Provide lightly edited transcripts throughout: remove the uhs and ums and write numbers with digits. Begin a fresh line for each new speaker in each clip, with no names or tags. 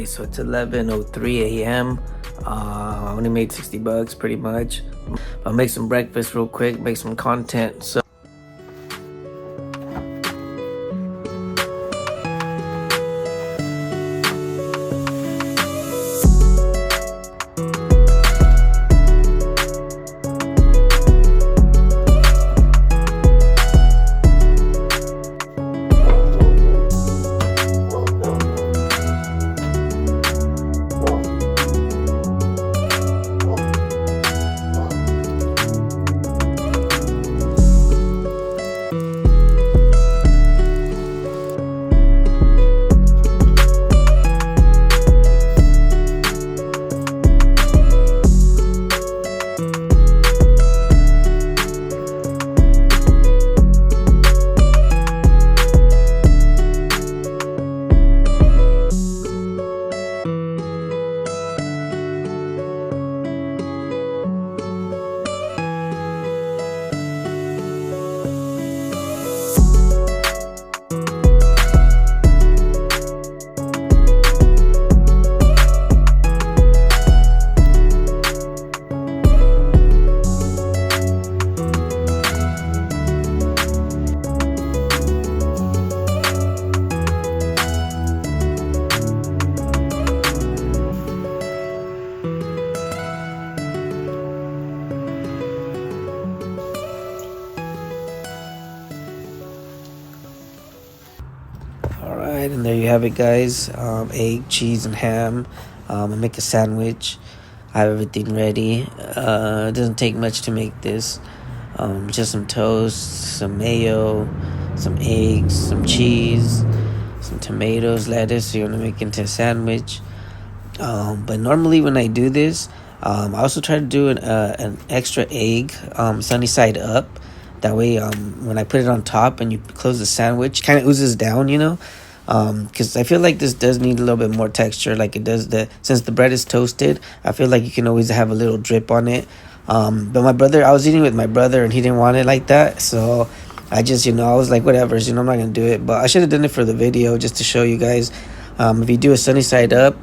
Alrighty, so it's 11:03 a.m. I only made $60 pretty much. I'll make some breakfast real quick, make some content. So alright, and there you have it, guys. Egg, cheese, and ham. I make a sandwich. I have everything ready. It doesn't take much to make this. Just some toast, some mayo, some eggs, some cheese, some tomatoes, lettuce. So you want to make it into a sandwich. But normally when I do this, I also try to do an extra egg, sunny side up. That way, when I put it on top and you close the sandwich, kind of oozes down, because I feel like this does need a little bit more texture, like it does since the bread is toasted. I feel like you can always have a little drip on it. But I was eating with my brother and he didn't want it like that, so I just, I was like, whatever, I'm not gonna do it. But I should have done it for the video just to show you guys. If you do a sunny side up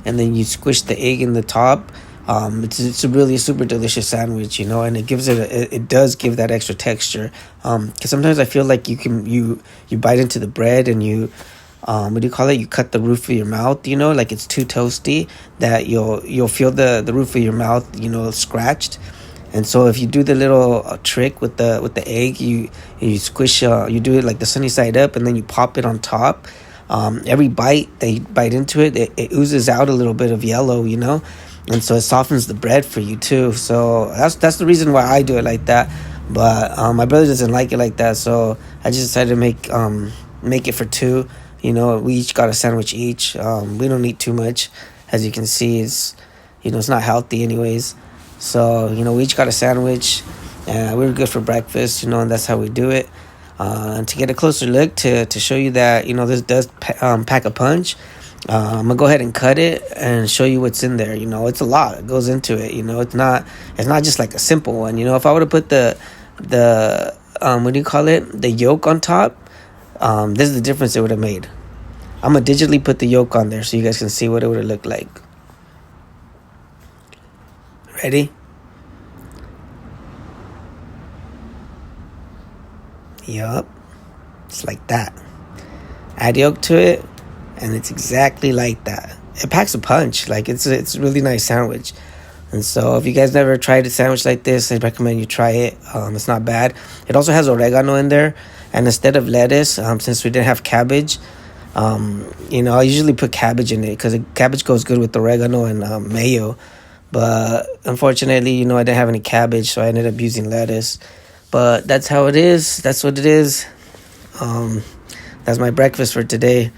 and then you squish the egg in the top, it's a really super delicious sandwich, and it gives it does give that extra texture. Because sometimes I feel like you bite into the bread and you what do you call it? You cut the roof of your mouth, like it's too toasty that you'll feel the roof of your mouth, scratched. And so if you do the little trick with the egg, you squish, you do it like the sunny side up, and then you pop it on top. Every bite that you bite into it oozes out a little bit of yellow, and so it softens the bread for you too. So that's the reason why I do it like that. But my brother doesn't like it like that, so I just decided to make it for two. We each got a sandwich each. We don't eat too much, as you can see. It's not healthy anyways. So we each got a sandwich, and we were good for breakfast. And that's how we do it. And to get a closer look to show you that this does pack a punch. I'm gonna go ahead and cut it and show you what's in there. It's a lot that goes into it. It's not just like a simple one. If I would have put the what do you call it, the yolk on top, this is the difference it would have made. I'm gonna digitally put the yolk on there so you guys can see what it would have looked like. Ready? Yup, it's like that. Add yolk to it, and it's exactly like that. It packs a punch. Like it's a really nice sandwich. And so if you guys never tried a sandwich like this, I recommend you try it. It's not bad. It also has oregano in there, and instead of lettuce, since we didn't have cabbage, I usually put cabbage in it because cabbage goes good with oregano and mayo. But unfortunately, I didn't have any cabbage, so I ended up using lettuce. But that's how it is. That's what it is. That's my breakfast for today.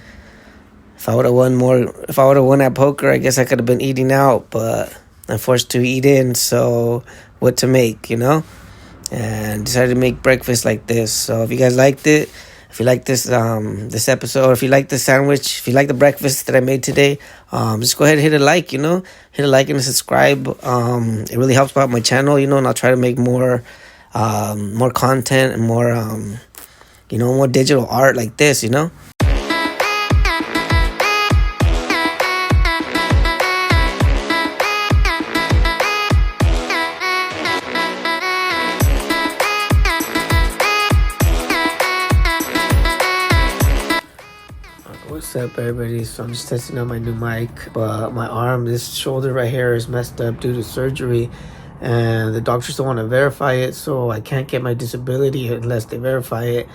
If I would have won at poker, I guess I could have been eating out, but I'm forced to eat in, so what to make, And decided to make breakfast like this. So if you guys liked it, if you like this episode, or if you like the sandwich, if you like the breakfast that I made today, just go ahead and hit a like, hit a like and subscribe. It really helps out my channel, and I'll try to make more content and more digital art like this, What's up, everybody? So I'm just testing out my new mic, but my arm, this shoulder right here is messed up due to surgery, and the doctors don't want to verify it, so I can't get my disability unless they verify it.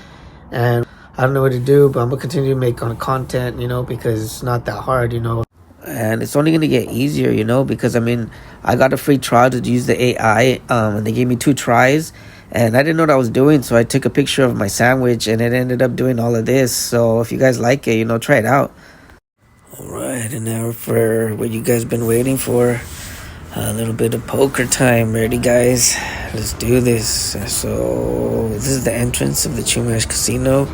And I don't know what to do, but I'm gonna continue to make on content, because it's not that hard. And it's only gonna get easier, because I got a free trial to use the AI, and they gave me 2 tries, and I didn't know what I was doing, so I took a picture of my sandwich, and it ended up doing all of this. So if you guys like it, try it out. All right, and now for what you guys been waiting for, a little bit of poker time. Ready, guys? Let's do this. So this is the entrance of the Chumash Casino,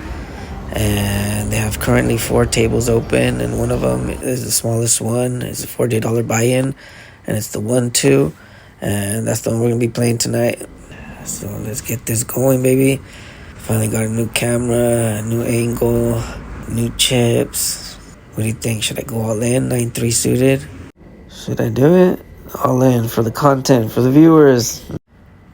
and they have currently 4 tables open, and one of them is the smallest one. It's a $40 buy-in, and it's the 1-2, and that's the one we're gonna be playing tonight. So let's get this going, baby. Finally got a new camera, a new angle, new chips. What do you think? Should I go all in? 9-3 suited? Should I do it? All in for the content, for the viewers.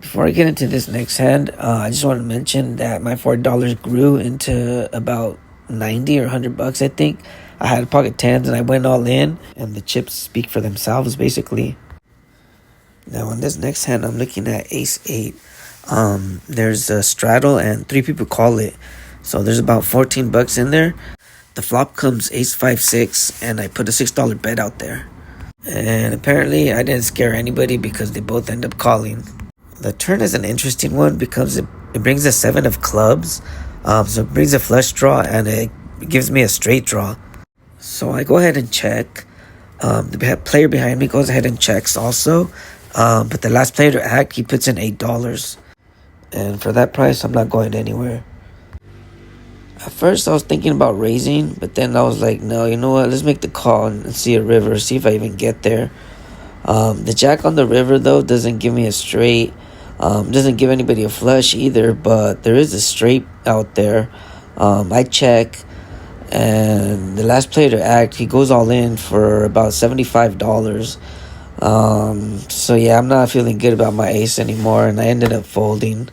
Before I get into this next hand, I just want to mention that my $40 grew into about 90 or $100, I think. I had pocket 10s and I went all in, and the chips speak for themselves, basically. Now on this next hand, I'm looking at Ace 8. There's a straddle and 3 people call it, so there's about $14 in there. The flop comes Ace 5-6, and I put a $6 bet out there, and apparently I didn't scare anybody because they both end up calling. The turn is an interesting one because it brings a 7 of clubs, so it brings a flush draw, and it gives me a straight draw. So I go ahead and check. The player behind me goes ahead and checks also, but the last player to act, he puts in $8. And for that price, I'm not going anywhere. At first, I was thinking about raising, but then I was like, no, you know what? Let's make the call and see a river, see if I even get there. The jack on the river, though, doesn't give me a straight. Doesn't give anybody a flush either, but there is a straight out there. I check, and the last player to act, he goes all in for about $75. So yeah, I'm not feeling good about my ace anymore, and I ended up folding.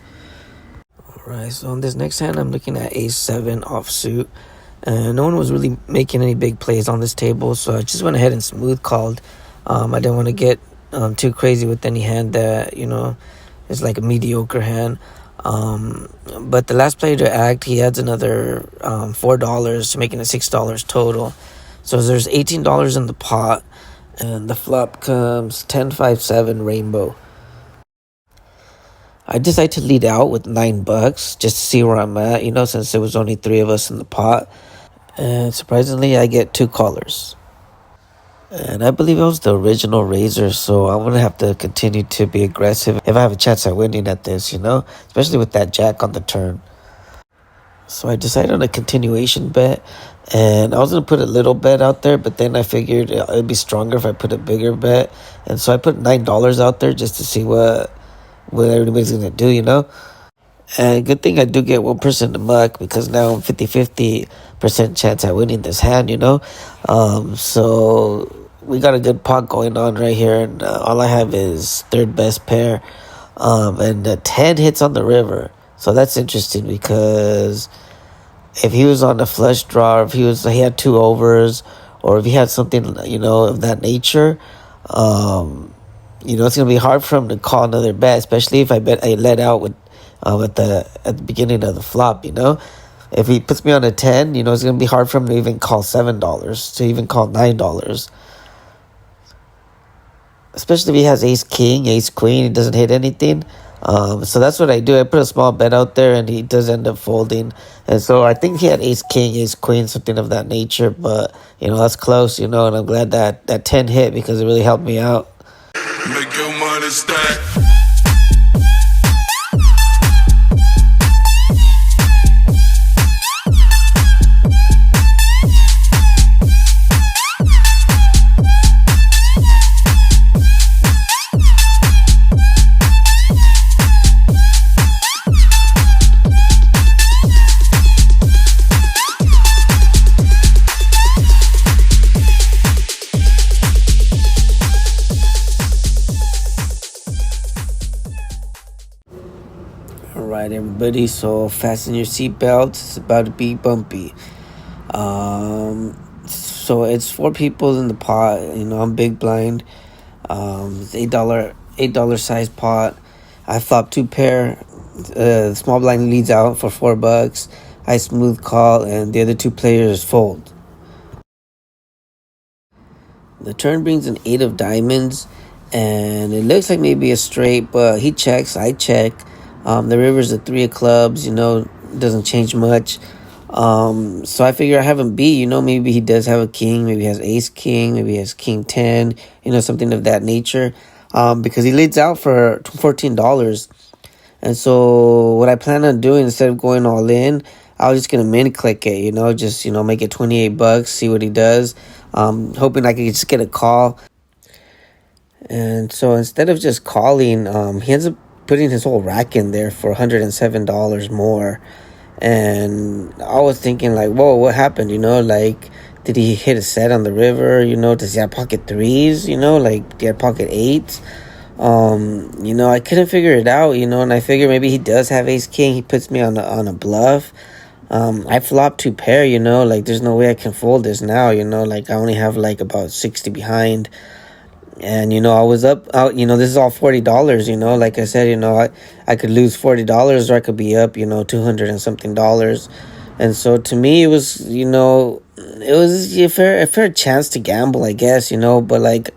Alright, so on this next hand, I'm looking at Ace 7 offsuit, and no one was really making any big plays on this table, so I just went ahead and smooth called. I didn't want to get too crazy with any hand that, is like a mediocre hand. But the last player to act, he adds another $4, making it $6 total. So there's $18 in the pot, and the flop comes 10-5-7 rainbow. I decided to lead out with $9 just to see where I'm at, since there was only 3 of us in the pot. And surprisingly, I get 2 callers. And I believe I was the original raiser, so I'm going to have to continue to be aggressive if I have a chance at winning at this, especially with that jack on the turn. So I decided on a continuation bet, and I was going to put a little bet out there, but then I figured it'd be stronger if I put a bigger bet. And so I put $9 out there just to see what everybody's going to do, And good thing I do get 1% to muck, because now I'm 50-50% chance at winning this hand, So we got a good pot going on right here, and all I have is third best pair. And 10 hits on the river. So that's interesting, because if he was on a flush draw, if he had 2 overs, or if he had something, of that nature, it's going to be hard for him to call another bet, especially if I let out with at the beginning of the flop, If he puts me on a 10, it's going to be hard for him to even call $7, to even call $9. Especially if he has ace king, ace queen, he doesn't hit anything. So that's what I do. I put a small bet out there, and he does end up folding. And so I think he had ace king, ace queen, something of that nature. But, that's close, and I'm glad that 10 hit, because it really helped me out. Make your money stack. Alright, everybody, so fasten your seatbelts. It's about to be bumpy. So it's four people in the pot. I'm big blind. It's $8 size pot. I flop two pair. The small blind leads out for $4. I smooth call, and the other two players fold. The turn brings an eight of diamonds, and it looks like maybe a straight, but he checks. I check. The river's a three of clubs. Doesn't change much. So I figure I have him beat. Maybe he does have a king. Maybe he has ace king. Maybe he has king 10. Something of that nature. Because he leads out for $14. And so what I plan on doing, instead of going all in, I was just gonna mini click it, just make it $28, see what he does. Hoping I could just get a call. And so instead of just calling, he ends up putting his whole rack in there for $107 more. And I was thinking like, whoa, what happened? Like, did he hit a set on the river? Does he have pocket threes? Like, do he have pocket eights? I couldn't figure it out, and I figured maybe he does have ace king. He puts me on a bluff. I flopped two pair, like there's no way I can fold this now, like I only have like about 60 behind. And I was up out, this is all $40, like I said, I could lose $40 or I could be up, 200 and something dollars. And so to me it was, it was a fair chance to gamble, I guess, but like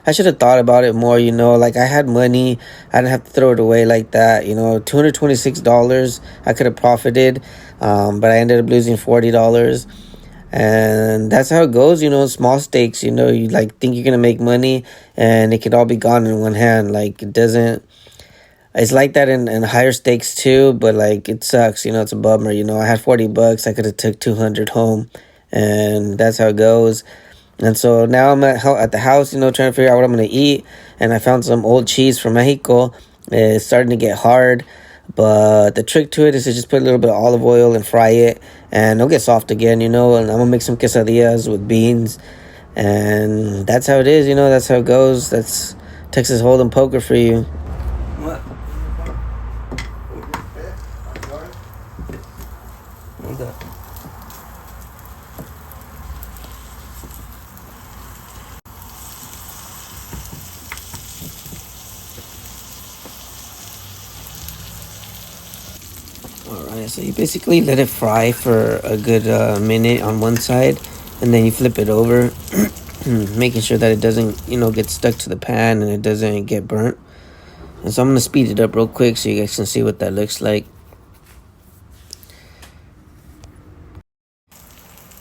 I should have thought about it more, like I had money. I didn't have to throw it away like that, $226 I could have profited, but I ended up losing $40. And that's how it goes, small stakes, you like think you're gonna make money and it could all be gone in one hand. Like it doesn't, it's like that in higher stakes too, but like it sucks, it's a bummer. I had $40, I could have took 200 home, and that's how it goes. And so now I'm at the house, trying to figure out what I'm going to eat. And I found some old cheese from Mexico. It's starting to get hard. But the trick to it is to just put a little bit of olive oil and fry it. And it'll get soft again, And I'm going to make some quesadillas with beans. And that's how it is, That's how it goes. That's Texas Hold'em poker for you. What? What is that? Alright, so you basically let it fry for a good minute on one side, and then you flip it over, making sure that it doesn't, get stuck to the pan and it doesn't get burnt. And so I'm going to speed it up real quick so you guys can see what that looks like.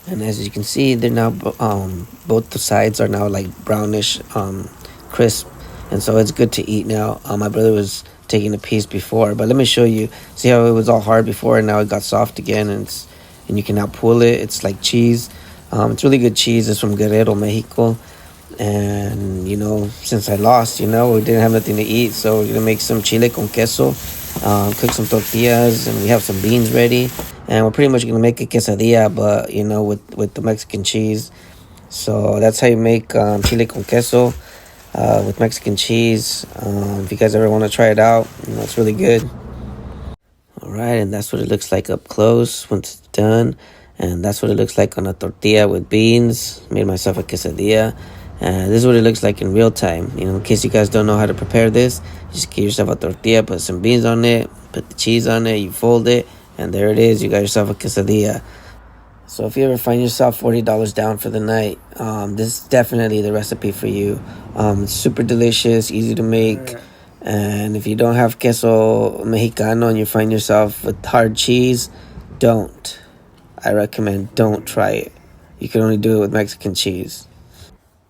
And as you can see, they're now, both the sides are now like brownish, crisp. And so it's good to eat now. My brother was taking a piece before, but let me show you. See how it was all hard before and now it got soft again, and you can now pull it. It's like cheese. It's really good cheese. It's from Guerrero, Mexico. And since I lost, we didn't have nothing to eat, so we're gonna make some chile con queso, cook some tortillas, and we have some beans ready. And we're pretty much gonna make a quesadilla, but with the Mexican cheese. So that's how you make chile con queso with Mexican cheese. If you guys ever want to try it out, it's really good. Alright, and that's what it looks like up close once it's done. And that's what it looks like on a tortilla with beans. Made myself a quesadilla. And this is what it looks like in real time. In case you guys don't know how to prepare this, just get yourself a tortilla, put some beans on it, put the cheese on it, you fold it, and there it is. You got yourself a quesadilla. So if you ever find yourself $40 down for the night, this is definitely the recipe for you. It's super delicious, easy to make. And if you don't have queso mexicano and you find yourself with hard cheese, don't. I recommend don't try it. You can only do it with Mexican cheese.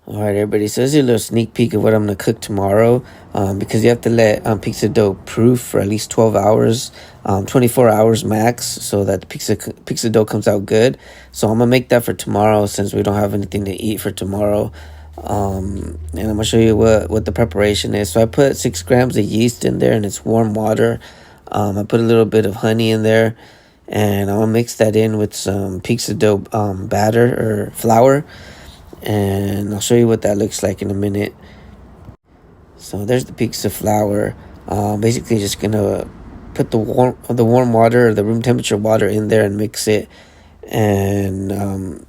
Alright everybody, so this is a little sneak peek of what I'm going to cook tomorrow, because you have to let pizza dough proof for at least 12 hours, 24 hours max, so that the pizza dough comes out good. So I'm going to make that for tomorrow since we don't have anything to eat for tomorrow. And I'm going to show you what the preparation is. So I put 6 grams of yeast in there and it's warm water. I put a little bit of honey in there, and I'm going to mix that in with some pizza dough batter or flour. And I'll show you what that looks like in a minute. So there's the pizza flour. Basically just gonna put the warm water or the room temperature water in there and mix it. and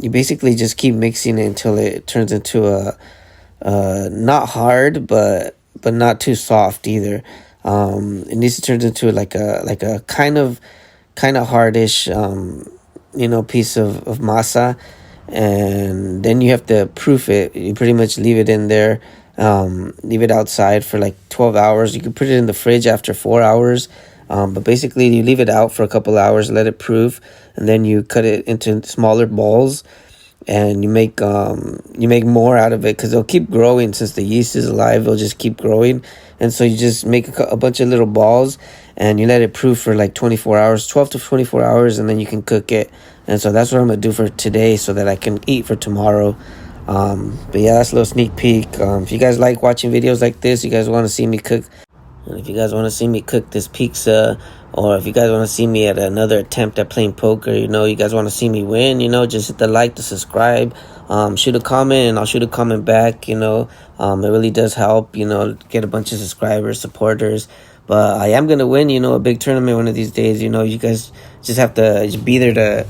you basically just keep mixing it until it turns into a not hard, but not too soft either. It needs to turn into like a kind of hardish, piece of masa, and then you have to proof it. You pretty much leave it in there, leave it outside for like 12 hours. You can put it in the fridge after 4 hours, but basically you leave it out for a couple hours, let it proof, and then you cut it into smaller balls, and you make more out of it because it'll keep growing. Since the yeast is alive, it'll just keep growing. And so you just make a bunch of little balls, and you let it proof for like 24 hours, 12 to 24 hours, and then you can cook it. And so that's what I'm gonna do for today so that I can eat for tomorrow. But yeah, that's a little sneak peek. If you guys like watching videos like this, you guys want to see me cook, and if you guys want to see me cook this pizza, or if you guys want to see me at another attempt at playing poker, you guys want to see me win, just hit the like, the subscribe, shoot a comment, and I'll shoot a comment back. It really does help, get a bunch of subscribers, supporters. But I am going to win, a big tournament one of these days. You guys just have to just be there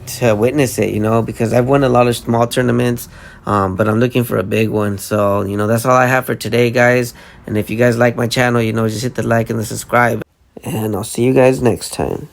to witness it, because I've won a lot of small tournaments, but I'm looking for a big one. So, that's all I have for today, guys. And if you guys like my channel, just hit the like and the subscribe. And I'll see you guys next time.